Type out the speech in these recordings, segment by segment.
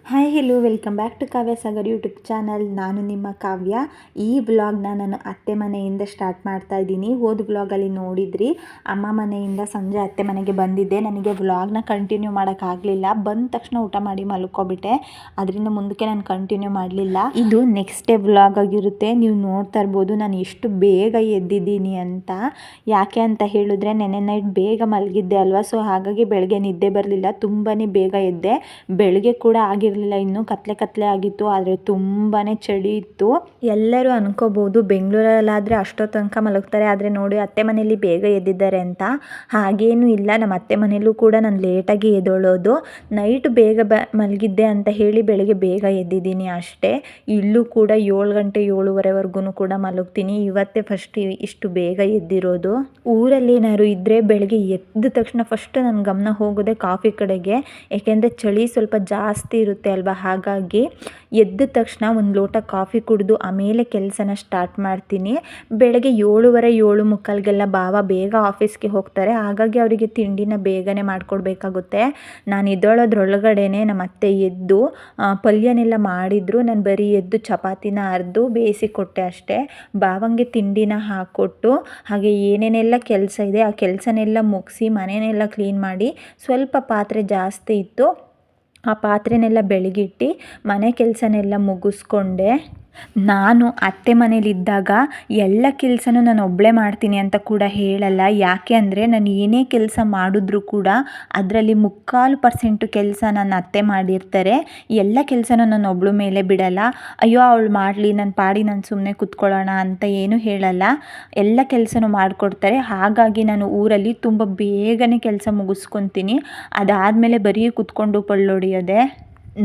Hi hello welcome back to Kavya Sagar YouTube channel. ನಾನು ನಿಮ್ಮ ಕಾವ್ಯ. ಈ ವ್ಲಾಗ್ನ ನಾನು ಅತ್ತೆ ಮನೆಯಿಂದ ಸ್ಟಾರ್ಟ್ ಮಾಡ್ತಾ ಇದ್ದೀನಿ. ಹೋದ ವ್ಲಾಗಲ್ಲಿ ನೋಡಿದ್ರಿ, ಅಮ್ಮ ಮನೆಯಿಂದ ಸಂಜೆ ಅತ್ತೆ ಮನೆಗೆ ಬಂದಿದ್ದೆ. ನನಗೆ ವ್ಲಾಗ್ನ ಕಂಟಿನ್ಯೂ ಮಾಡೋಕ್ಕಾಗಲಿಲ್ಲ. ಬಂದ ತಕ್ಷಣ ಊಟ ಮಾಡಿ ಮಲ್ಕೊಬಿಟ್ಟೆ. ಅದರಿಂದ ಮುಂದಕ್ಕೆ ನಾನು ಕಂಟಿನ್ಯೂ ಮಾಡಲಿಲ್ಲ. ಇದು ನೆಕ್ಸ್ಟ್ ಡೇ ವ್ಲಾಗ್ ಆಗಿರುತ್ತೆ. ನೀವು ನೋಡ್ತಾ ಇರ್ಬೋದು ನಾನು ಎಷ್ಟು ಬೇಗ ಎದ್ದಿದ್ದೀನಿ ಅಂತ. ಯಾಕೆ ಅಂತ ಹೇಳಿದ್ರೆ ನೆನ್ನೆ ನೈಟ್ ಬೇಗ ಮಲಗಿದ್ದೆ ಅಲ್ವಾ, ಸೊ ಹಾಗಾಗಿ ಬೆಳಗ್ಗೆ ನಿದ್ದೆ ಬರಲಿಲ್ಲ. ತುಂಬಾ ಬೇಗ ಎದ್ದೆ. ಬೆಳಗ್ಗೆ ಕೂಡ ಆಗಿರಲಿಲ್ಲ, ಇನ್ನೂ ಕತ್ಲೆ ಆಗಿತ್ತು. ಆದರೆ ತುಂಬಾ ಚಳಿ ಇತ್ತು. ಎಲ್ಲರೂ ಅನ್ಕೋಬಹುದು ಬೆಂಗಳೂರಲ್ಲಾದರೆ ಅಷ್ಟೋ ತನಕ ಮಲಗ್ತಾರೆ, ಆದರೆ ನೋಡಿ ಅತ್ತೆ ಮನೆಯಲ್ಲಿ ಬೇಗ ಎದ್ದಿದ್ದಾರೆ ಅಂತ. ಹಾಗೇನೂ ಇಲ್ಲ, ನಮ್ಮ ಅತ್ತೆ ಮನೆಯಲ್ಲೂ ಕೂಡ ನಾನು ಲೇಟಾಗಿ ಎದ್ದೊಳೋದು. ನೈಟ್ ಬೇಗ ಮಲಗಿದ್ದೆ ಅಂತ ಹೇಳಿ ಬೆಳಗ್ಗೆ ಬೇಗ ಎದ್ದಿದ್ದೀನಿ ಅಷ್ಟೇ. ಇಲ್ಲೂ ಕೂಡ 7 ಗಂಟೆ 7:30ವರೆಗೂ ಕೂಡ ಮಲಗ್ತೀನಿ. ಇವತ್ತೇ ಫಸ್ಟ್ ಇಷ್ಟು ಬೇಗ ಎದ್ದಿರೋದು. ಊರಲ್ಲಿ ಏನಾದ್ರು ಇದ್ದರೆ ಬೆಳಗ್ಗೆ ಎದ್ದ ತಕ್ಷಣ ಫಸ್ಟ್ ನನ್ನ ಗಮನ ಹೋಗೋದೇ ಕಾಫಿ ಕಡೆಗೆ. ಏಕೆಂದರೆ ಚಳಿ ಸ್ವಲ್ಪ ಜಾಸ್ತಿ ಇರುತ್ತೆ ಅಲ್ವಾ, ಹಾಗಾಗಿ ಎದ್ದ ತಕ್ಷಣ ಒಂದು ಲೋಟ ಕಾಫಿ ಕುಡಿದು ಆಮೇಲೆ ಕೆಲಸನ ಸ್ಟಾರ್ಟ್ ಮಾಡ್ತೀನಿ. ಬೆಳಗ್ಗೆ 7:30 7:45ಗೆಲ್ಲ ಭಾವ ಬೇಗ ಆಫೀಸ್ಗೆ ಹೋಗ್ತಾರೆ. ಹಾಗಾಗಿ ಅವರಿಗೆ ತಿಂಡಿನ ಬೇಗನೆ ಮಾಡಿಕೊಡ್ಬೇಕಾಗುತ್ತೆ. ನಾನು ಎದ್ದೊಳೋದ್ರೊಳಗಡೆನೆ ನಮ್ಮ ಅತ್ತೆ ಎದ್ದು ಪಲ್ಯನೆಲ್ಲ ಮಾಡಿದ್ರು. ನಾನು ಬರೀ ಎದ್ದು ಚಪಾತಿನ ಅರ್ದು ಬೇಯಿಸಿ ಕೊಟ್ಟೆ ಅಷ್ಟೇ. ಭಾವಂಗೆ ತಿಂಡಿನ ಹಾಕ್ಕೊಟ್ಟು ಹಾಗೆ ಏನೇನೆಲ್ಲ ಕೆಲಸ ಇದೆ ಆ ಕೆಲಸನೆಲ್ಲ ಮುಗಿಸಿ ಮನೆಯೆಲ್ಲ ಕ್ಲೀನ್ ಮಾಡಿ, ಸ್ವಲ್ಪ ಪಾತ್ರೆ ಜಾಸ್ತಿ ಇತ್ತು ಆ ಪಾತ್ರೆನೆಲ್ಲ ಬೆಳಗಿಟ್ಟು ಮನೆ ಕೆಲಸನೆಲ್ಲ ಮುಗಿಸ್ಕೊಂಡೆ. ನಾನು ಅತ್ತೆ ಮನೇಲಿದ್ದಾಗ ಎಲ್ಲ ಕೆಲಸನೂ ನಾನು ಒಬ್ಬಳೇ ಮಾಡ್ತೀನಿ ಅಂತ ಕೂಡ ಹೇಳಲ್ಲ. ಯಾಕೆ ಅಂದರೆ ನಾನು ಏನೇ ಕೆಲಸ ಮಾಡಿದ್ರೂ ಕೂಡ ಅದರಲ್ಲಿ 3/4% ಕೆಲಸ ನನ್ನ ಅತ್ತೆ ಮಾಡಿರ್ತಾರೆ. ಎಲ್ಲ ಕೆಲಸನೂ ನಾನು ಒಬ್ಬಳ ಮೇಲೆ ಬಿಡಲ್ಲ. ಅಯ್ಯೋ ಅವಳು ಮಾಡಲಿ, ನನ್ನ ಪಾಡಿ ನಾನು ಸುಮ್ಮನೆ ಕೂತ್ಕೊಳ್ಳೋಣ ಅಂತ ಏನೂ ಹೇಳಲ್ಲ. ಎಲ್ಲ ಕೆಲಸನೂ ಮಾಡಿಕೊಡ್ತಾರೆ. ಹಾಗಾಗಿ ನಾನು ಊರಲ್ಲಿ ತುಂಬ ಬೇಗನೆ ಕೆಲಸ ಮುಗಿಸ್ಕೊತೀನಿ. ಅದಾದಮೇಲೆ ಬರೀ ಕೂತ್ಕೊಂಡು ಪಳ್ಳೊಡಿಯೋದೆ.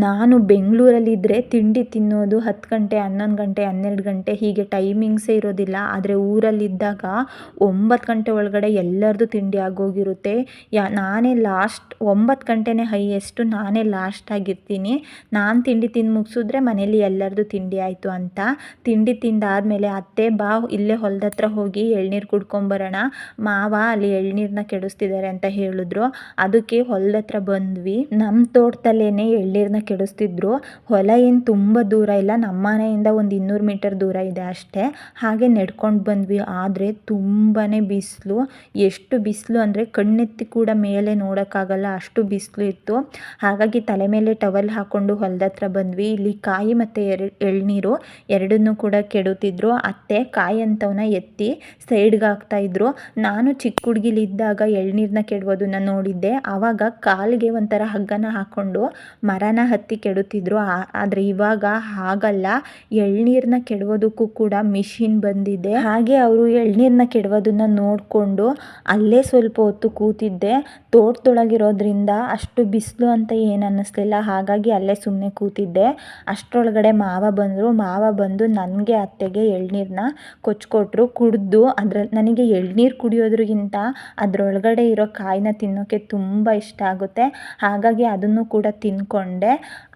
ನಾನು ಬೆಂಗಳೂರಲ್ಲಿದ್ದರೆ ತಿಂಡಿ ತಿನ್ನೋದು 10 ಗಂಟೆ 11 ಗಂಟೆ 12 ಗಂಟೆ ಹೀಗೆ ಟೈಮಿಂಗ್ಸೇ ಇರೋದಿಲ್ಲ. ಆದರೆ ಊರಲ್ಲಿದ್ದಾಗ 9 ಗಂಟೆ ಒಳಗಡೆ ಎಲ್ಲರದು ತಿಂಡಿ ಆಗೋಗಿರುತ್ತೆ. ನಾನೇ ಲಾಸ್ಟ್ 9 ಗಂಟೆನೇ ಹೈಯೆಸ್ಟು, ನಾನೇ ಲಾಸ್ಟ್ ಆಗಿರ್ತೀನಿ. ನಾನು ತಿಂಡಿ ತಿಂದು ಮುಗಿಸಿದ್ರೆ ಮನೇಲಿ ಎಲ್ಲರದು ತಿಂಡಿ ಆಯಿತು ಅಂತ. ತಿಂಡಿ ತಿಂದಾದಮೇಲೆ ಅತ್ತೆ ಬಾ ಇಲ್ಲೇ ಹೊಲದ ಹತ್ರ ಹೋಗಿ ಎಳ್ನೀರು ಕುಡ್ಕೊಂಬರೋಣ, ಮಾವ ಅಲ್ಲಿ ಎಳ್ನೀರನ್ನ ಕೆಡಿಸ್ತಿದ್ದಾರೆ ಅಂತ ಹೇಳಿದ್ರು. ಅದಕ್ಕೆ ಹೊಲದ ಹತ್ರ ಬಂದ್ವಿ. ನಮ್ಮ ತೋಟದಲ್ಲೇ ಎಳ್ನೀರನ್ನ ಕೆಡಿಸ್ತಿದ್ರು. ಹೊಲ ಏನು ತುಂಬ ದೂರ ಇಲ್ಲ, ನಮ್ಮ ಮನೆಯಿಂದ ಒಂದು 200 ಮೀಟರ್ ದೂರ ಇದೆ ಅಷ್ಟೇ. ಹಾಗೆ ನಡ್ಕೊಂಡು ಬಂದ್ವಿ. ಆದರೆ ತುಂಬಾ ಬಿಸಿಲು. ಎಷ್ಟು ಬಿಸಿಲು ಅಂದರೆ ಕಣ್ಣೆತ್ತಿ ಕೂಡ ಮೇಲೆ ನೋಡೋಕ್ಕಾಗಲ್ಲ, ಅಷ್ಟು ಬಿಸಿಲು ಇತ್ತು. ಹಾಗಾಗಿ ತಲೆ ಮೇಲೆ ಟವಲ್ ಹಾಕ್ಕೊಂಡು ಹೊಲದ ಹತ್ರ ಬಂದ್ವಿ. ಇಲ್ಲಿ ಕಾಯಿ ಮತ್ತು ಎಳ್ನೀರು ಎರಡನ್ನೂ ಕೂಡ ಕೆಡುತ್ತಿದ್ರು. ಅತ್ತೆ ಕಾಯಿ ಅಂಥವನ್ನ ಎತ್ತಿ ಸೈಡ್ಗೆ ಹಾಕ್ತಾಯಿದ್ರು. ನಾನು ಚಿಕ್ಕ ಹುಡುಗಿಲಿದ್ದಾಗ ಎಳ್ನೀರನ್ನ ಕೆಡೋದನ್ನ ನೋಡಿದ್ದೆ. ಆವಾಗ ಕಾಲಿಗೆ ಒಂಥರ ಹಗ್ಗನ ಹಾಕ್ಕೊಂಡು ಮರನ ಹತ್ತಿ ಕೆಡುತ್ತಿದ್ರು. ಆದರೆ ಇವಾಗ ಹಾಗಲ್ಲ, ಎಳ್ನೀರನ್ನ ಕೆಡೋದಕ್ಕೂ ಕೂಡ ಮಿಷಿನ್ ಬಂದಿದೆ. ಹಾಗೆ ಅವರು ಎಳ್ನೀರನ್ನ ಕೆಡೋದನ್ನ ನೋಡಿಕೊಂಡು ಅಲ್ಲೇ ಸ್ವಲ್ಪ ಹೊತ್ತು ಕೂತಿದ್ದೆ. ತೋಟದೊಳಗಿರೋದ್ರಿಂದ ಅಷ್ಟು ಬಿಸಿಲು ಅಂತ ಏನು ಅನ್ನಿಸ್ಲಿಲ್ಲ, ಹಾಗಾಗಿ ಅಲ್ಲೇ ಸುಮ್ಮನೆ ಕೂತಿದ್ದೆ. ಅಷ್ಟರೊಳಗಡೆ ಮಾವ ಬಂದರು. ಮಾವ ಬಂದು ನನಗೆ ಅತ್ತೆಗೆ ಎಳ್ನೀರನ್ನ ಕೊಚ್ಕೊಟ್ರು. ಕುಡಿದು ನನಗೆ ಎಳ್ನೀರು ಕುಡಿಯೋದ್ರಿಗಿಂತ ಅದರೊಳಗಡೆ ಇರೋ ಕಾಯಿನ ತಿನ್ನೋಕ್ಕೆ ತುಂಬ ಇಷ್ಟ ಆಗುತ್ತೆ. ಹಾಗಾಗಿ ಅದನ್ನು ಕೂಡ ತಿಂದ್ಕೊಂಡೆ.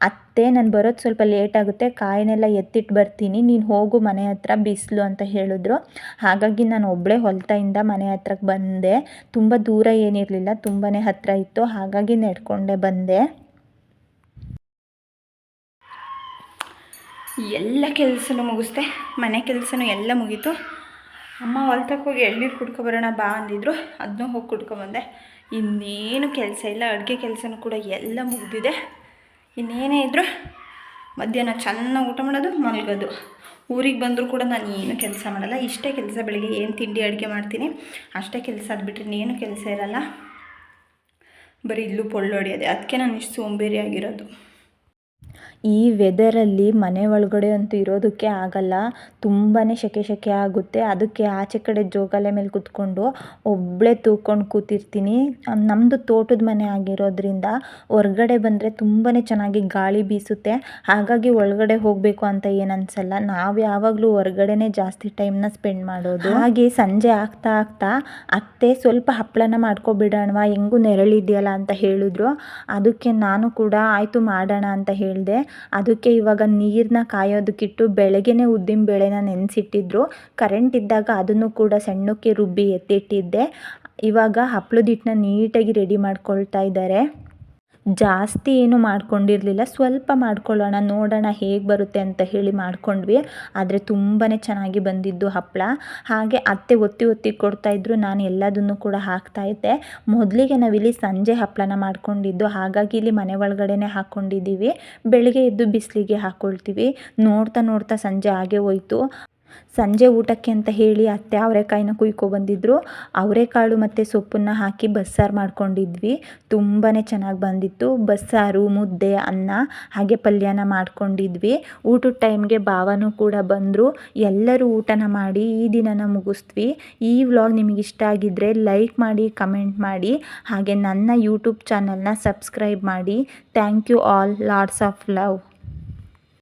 ಅತ್ತೆ ನಾನು ಬರೋದು ಸ್ವಲ್ಪ ಲೇಟ್ ಆಗುತ್ತೆ, ಕಾಯಿನೆಲ್ಲ ಎತ್ತಿಟ್ಟು ಬರ್ತೀನಿ, ನೀನು ಹೋಗು ಮನೆ ಹತ್ರ, ಬಿಸಿಲು ಅಂತ ಹೇಳಿದ್ರು. ಹಾಗಾಗಿ ನಾನು ಒಬ್ಬಳೇ ಹೊಲದಿಂದ ಮನೆ ಹತ್ರಕ್ಕೆ ಬಂದೆ. ತುಂಬ ದೂರ ಏನಿರಲಿಲ್ಲ, ತುಂಬಾ ಹತ್ತಿರ ಇತ್ತು. ಹಾಗಾಗಿ ನಡ್ಕೊಂಡೆ ಬಂದೆ. ಎಲ್ಲ ಕೆಲಸನೂ ಮುಗಿಸ್ದೆ, ಮನೆ ಕೆಲಸನೂ ಎಲ್ಲ ಮುಗೀತು. ಅಮ್ಮ ಹೊಲ್ತಕ್ಕೆ ಹೋಗಿ ಎಳ್ನೀರು ಕುಡ್ಕೊಬರೋಣ ಬಾ ಅಂದಿದ್ರು, ಅದನ್ನೂ ಹೋಗಿ ಕುಡ್ಕೊಬಂದೆ. ಇನ್ನೇನು ಕೆಲಸ ಇಲ್ಲ, ಅಡುಗೆ ಕೆಲಸನೂ ಕೂಡ ಎಲ್ಲ ಮುಗಿದಿದೆ. ಇನ್ನೇನೇ ಇದ್ದರೂ ಮಧ್ಯಾಹ್ನ ಚೆನ್ನಾಗಿ ಊಟ ಮಾಡೋದು, ಮಲಗೋದು. ಊರಿಗೆ ಬಂದರೂ ಕೂಡ ನಾನು ಏನು ಕೆಲಸ ಮಾಡಲ್ಲ. ಇಷ್ಟೇ ಕೆಲಸ, ಬೆಳಿಗ್ಗೆ ಏನು ತಿಂಡಿ ಅಡುಗೆ ಮಾಡ್ತೀನಿ ಅಷ್ಟೇ ಕೆಲಸ. ಅದು ಬಿಟ್ಟರೆ ಇನ್ನೇನು ಕೆಲಸ ಇರಲ್ಲ, ಬರೀ ಇಲ್ಲೂ ಪೊಳ್ಳೊಡಿಯೋದೆ. ಅದಕ್ಕೆ ನಾನು ಇಷ್ಟು ಸೋಂಬೇರಿ ಆಗಿರೋದು. ಈ ವೆದರಲ್ಲಿ ಮನೆ ಒಳಗಡೆ ಅಂತೂ ಇರೋದಕ್ಕೆ ಆಗಲ್ಲ, ತುಂಬಾ ಸೆಕೆ ಆಗುತ್ತೆ. ಅದಕ್ಕೆ ಆಚೆ ಕಡೆ ಜೋಗಾಲಿ ಮೇಲೆ ಕೂತ್ಕೊಂಡು ಒಬ್ಬಳೇ ತೂಕೊಂಡು ಕೂತಿರ್ತೀನಿ. ನಮ್ಮದು ತೋಟದ ಮನೆ ಆಗಿರೋದ್ರಿಂದ ಹೊರ್ಗಡೆ ಬಂದರೆ ತುಂಬಾ ಚೆನ್ನಾಗಿ ಗಾಳಿ ಬೀಸುತ್ತೆ. ಹಾಗಾಗಿ ಒಳಗಡೆ ಹೋಗಬೇಕು ಅಂತ ಏನು ಅನಿಸಲ್ಲ. ನಾವು ಯಾವಾಗಲೂ ಹೊರ್ಗಡೆನೇ ಜಾಸ್ತಿ ಟೈಮ್ನ ಸ್ಪೆಂಡ್ ಮಾಡೋದು. ಹಾಗೆ ಸಂಜೆ ಆಗ್ತಾ ಅತ್ತೆ ಸ್ವಲ್ಪ ಹಪ್ಪಳನ ಮಾಡ್ಕೊಬಿಡೋಣವಾ, ಹೆಂಗೂ ನೆರಳಿದೆಯಲ್ಲ ಅಂತ ಹೇಳಿದ್ರು. ಅದಕ್ಕೆ ನಾನು ಕೂಡ ಆಯಿತು ಮಾಡೋಣ ಅಂತ ಹೇಳಿದೆ. ಅದಕ್ಕೆ ಇವಾಗ ನೀರನ್ನ ಕಾಯೋದಕ್ಕಿಟ್ಟು ಬೆಳಗ್ಗೆನೇ ಉದ್ದಿನ ಬೇಳೆನ ನೆನೆಸಿಟ್ಟಿದ್ರು. ಕರೆಂಟ್ ಇದ್ದಾಗ ಅದನ್ನು ಕೂಡ ಸಣ್ಣಕ್ಕೆ ರುಬ್ಬಿ ಎತ್ತಿಟ್ಟಿದ್ದೆ. ಇವಾಗ ಹಪ್ಪಳದ ಹಿಟ್ಟನ್ನ ನೀಟಾಗಿ ರೆಡಿ ಮಾಡ್ಕೊಳ್ತಾ ಇದ್ದಾರೆ. ಜಾಸ್ತಿ ಏನು ಮಾಡ್ಕೊಂಡಿರಲಿಲ್ಲ, ಸ್ವಲ್ಪ ಮಾಡ್ಕೊಳ್ಳೋಣ ನೋಡೋಣ ಹೇಗೆ ಬರುತ್ತೆ ಅಂತ ಹೇಳಿ ಮಾಡ್ಕೊಂಡ್ವಿ. ಆದರೆ ತುಂಬಾ ಚೆನ್ನಾಗಿ ಬಂದಿದ್ದು ಹಪ್ಪಳ. ಹಾಗೆ ಅತ್ತೆ ಒತ್ತಿ ಒತ್ತಿ ಕೊಡ್ತಾಯಿದ್ರು, ನಾನು ಎಲ್ಲದನ್ನು ಕೂಡ ಹಾಕ್ತಾಯಿದ್ದೆ. ಮೊದಲಿಗೆ ನಾವಿಲ್ಲಿ ಸಂಜೆ ಹಪ್ಪಳನ ಮಾಡ್ಕೊಂಡಿದ್ದು, ಹಾಗಾಗಿ ಇಲ್ಲಿ ಮನೆ ಒಳಗಡೆನೇ ಹಾಕ್ಕೊಂಡಿದ್ದೀವಿ. ಬೆಳಿಗ್ಗೆ ಎದ್ದು ಬಿಸಿಲಿಗೆ ಹಾಕ್ಕೊಳ್ತೀವಿ. ನೋಡ್ತಾ ನೋಡ್ತಾ ಸಂಜೆ ಆಗೇ ಹೋಯ್ತು. ಸಂಜೆ ಊಟಕ್ಕೆ ಅಂತ ಹೇಳಿ ಅತ್ತೆ ಅವರೆಕಾಯಿನ ಕುಯ್ಕೊಬಂದಿದ್ರು. ಅವರೆಕಾಳು ಮತ್ತು ಸೊಪ್ಪನ್ನು ಹಾಕಿ ಬಸ್ಸಾರು ಮಾಡ್ಕೊಂಡಿದ್ವಿ. ತುಂಬಾ ಚೆನ್ನಾಗಿ ಬಂದಿತ್ತು. ಬಸ್ಸಾರು, ಮುದ್ದೆ, ಅನ್ನ ಹಾಗೆ ಪಲ್ಯನ ಮಾಡ್ಕೊಂಡಿದ್ವಿ. ಊಟದ ಟೈಮ್ಗೆ ಭಾವನೂ ಕೂಡ ಬಂದರು. ಎಲ್ಲರೂ ಊಟನ ಮಾಡಿ ಈ ದಿನನ ಮುಗಿಸ್ದ್ವಿ. ಈ ವ್ಲಾಗ್ ನಿಮಗೆ ಇಷ್ಟ ಆಗಿದ್ದರೆ ಲೈಕ್ ಮಾಡಿ, ಕಮೆಂಟ್ ಮಾಡಿ, ಹಾಗೆ ನನ್ನ ಯೂಟ್ಯೂಬ್ ಚಾನಲ್ನ ಸಬ್ಸ್ಕ್ರೈಬ್ ಮಾಡಿ. Thank you all, lots of love.